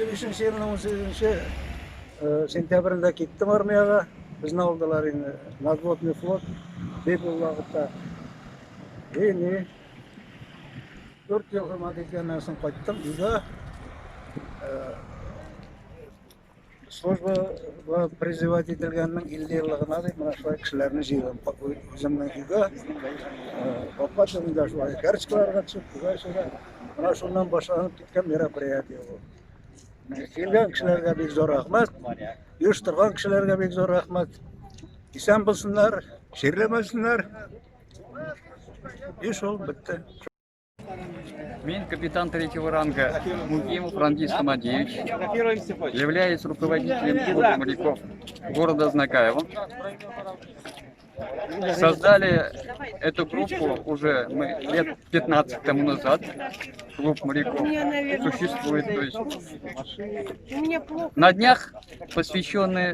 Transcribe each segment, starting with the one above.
2003 yılın 18 sentyabrında gittim armiyaga. Bizni aldılar endi. Nadvotный флот bepul vaqtda. Endi 4 yıl xizmat etgandan so'ng qaytdim uyga. Служба va призывать etilganning 50 yilligini deb mana shu kishilarni jiydim. O'zimning uyga Bapatımda şu karışıklarga tushib, mana shundan boshlanib ketgan мероприятие bu. Kelgan kishilarga bek zo'r rahmat. Uyushtirgan kishilarga bek zo'r rahmat. Eson bo'lsinlar, sherlamasinlar. Ish ol bitti. Мен капитан третьего ранга Мугимов Рандис Хамадеевич, являюсь руководителем клуба моряков города Знакаева. Создали эту группу уже мы лет 15 тому назад. Клуб моряков существует. То есть на днях посвященный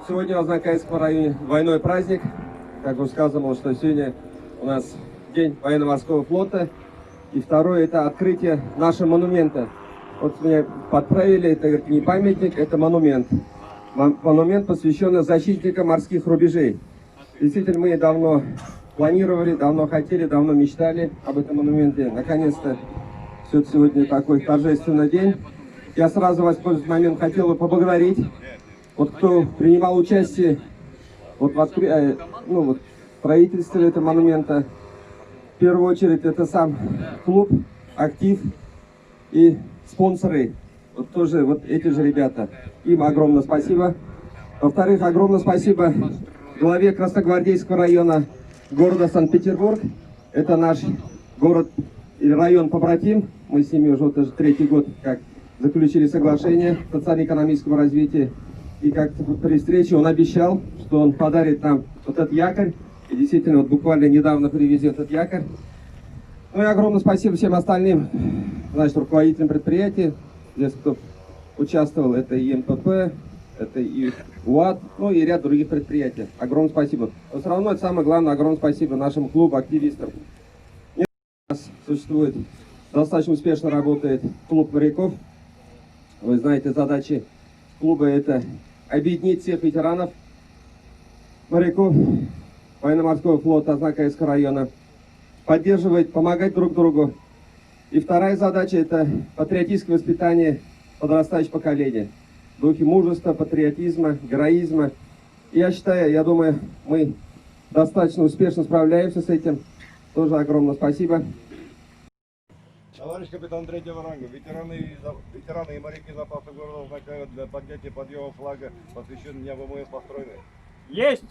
Сегодня в Знакаевском районе двойной праздник. Как уже сказано, что сегодня у нас День военно-морского флота. И второе — это открытие нашего монумента. Вот меня подправили, это говорит, не памятник, это монумент. Монумент, посвященный защитникам морских рубежей. Действительно, мы давно планировали, давно хотели, давно мечтали об этом монументе. Наконец-то все сегодня такой торжественный день. Я сразу, воспользуясь моментом, хотел бы поблагодарить вот кто принимал участие вот в строительстве этого монумента. В первую очередь это сам клуб, актив и спонсоры. Вот тоже вот эти же ребята. Им огромное спасибо. Во-вторых, огромное спасибо главе Красногвардейского района города Санкт-Петербург. Это наш город и район побратим. Мы с ними уже вот уже 3-й год как заключили соглашение о социально-экономическом развитии. И как-то при встрече он обещал, что он подарит нам вот этот якорь. И действительно, вот буквально недавно привезет этот якорь. Ну и огромное спасибо всем остальным, значит, руководителям предприятия. Здесь кто участвовал, это и МПП, это и УАТ, ну и ряд других предприятий. Огромное спасибо. Но все равно это самое главное, огромное спасибо нашему клубу, активистам. У нас существует, достаточно успешно работает клуб моряков. Вы знаете, задачи клуба — это объединить всех ветеранов моряков военно-морского флота Знакаевского района, поддерживать, помогать друг другу. И вторая задача — это патриотическое воспитание подрастающего поколения. В духе мужества, патриотизма, героизма. И я считаю, я думаю, мы достаточно успешно справляемся с этим. Тоже огромное спасибо. Товарищ капитан третьего ранга, ветераны и моряки запаса города Знакаева для поднятия подъема флага, посвященный Дню ВМС построены. есть.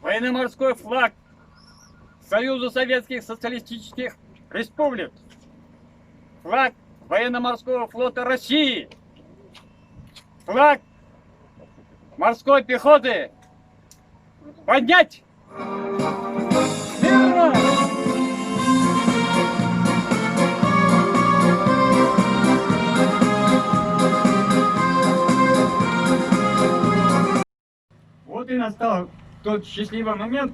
Военно-морской флаг Союза Советских Социалистических Республик. Флаг Военно-морского флота России. Флаг морской пехоты. Поднять! Мирно! Вот и настал тот счастливый момент,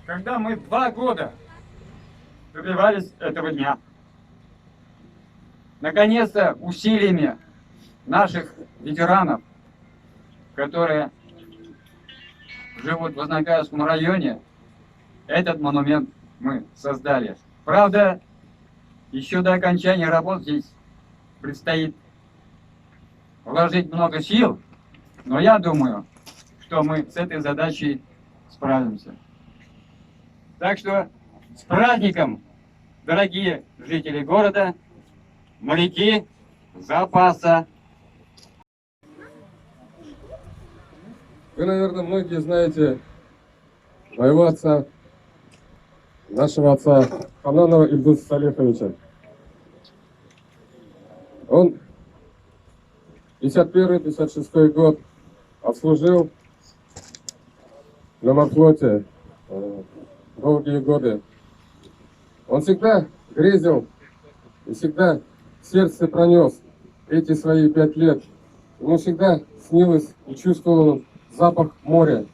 когда мы 2 года добивались этого дня. Наконец-то усилиями наших ветеранов, которые живут в Знакаевском районе, этот монумент мы создали. Правда, еще до окончания работ здесь предстоит вложить много сил, но я думаю, что мы с этой задачей справимся. Так что с праздником, дорогие жители города, моряки запаса. Вы, наверное, многие знаете моего отца, нашего отца Хананова Ильдуса Салиховича. Он 51-56 год отслужил на морфлоте долгие годы. Он всегда грезил и всегда сердце пронес эти свои 5 лет. Ему всегда снилось и чувствовал он запах моря.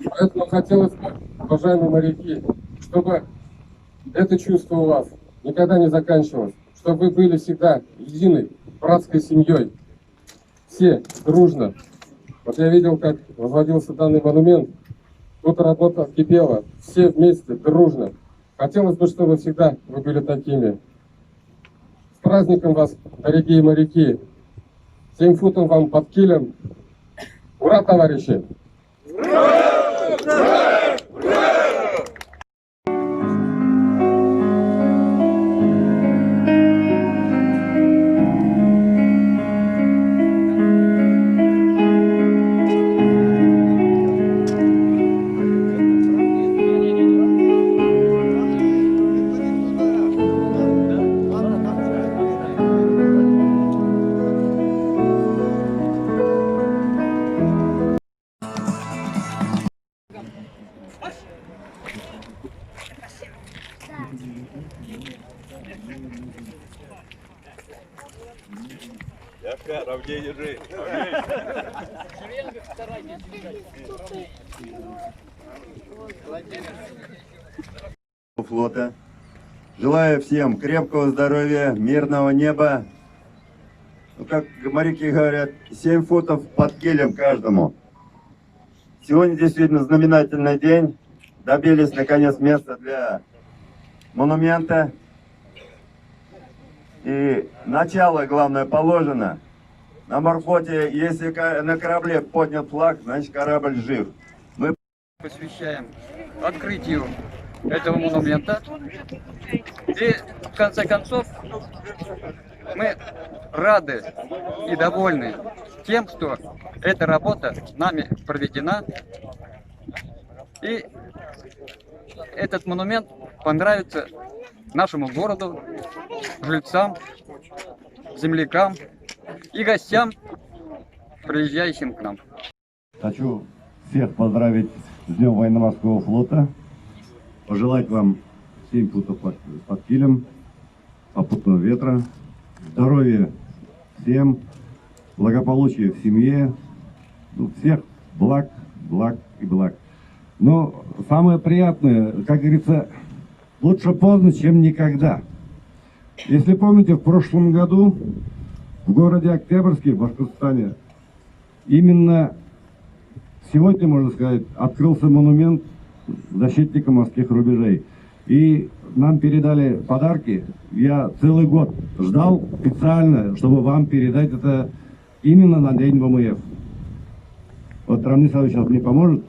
Поэтому хотелось бы, уважаемые моряки, чтобы это чувство у вас никогда не заканчивалось, чтобы вы были всегда единой братской семьей. Все дружно. Вот я видел, как возводился данный монумент. Тут работа кипела. Все вместе, дружно. Хотелось бы, чтобы всегда вы были такими. С праздником вас, дорогие моряки! 7 футов вам под килем. Ура, товарищи! Яшка, ровнее держи. Флота. Желаю всем крепкого здоровья, мирного неба. Ну, как моряки говорят, 7 футов под килем каждому. Сегодня действительно знаменательный день. Добились наконец места для монумента. И начало, главное, положено. На морфлоте, если на корабле поднят флаг, значит корабль жив. Мы Посвящаем открытию этого монумента. И в конце концов мы рады и довольны тем, что эта работа нами проведена. И этот монумент понравится нашему городу, жильцам, землякам и гостям, приезжающим к нам. хочу всех поздравить с Днем Военно-Морского флота. Пожелать вам 7 футов под килем, попутного ветра, здоровья всем, благополучия в семье, ну, всех благ, благ и благ. Но самое приятное, как говорится, лучше поздно, чем никогда. Если помните, в прошлом году в городе Октябрьске, в Башкортостане, именно сегодня, можно сказать, открылся монумент защитника морских рубежей. И нам передали подарки. Я целый год ждал специально, чтобы вам передать это именно на День ВМФ. Вот Рамни Савич сейчас мне поможет.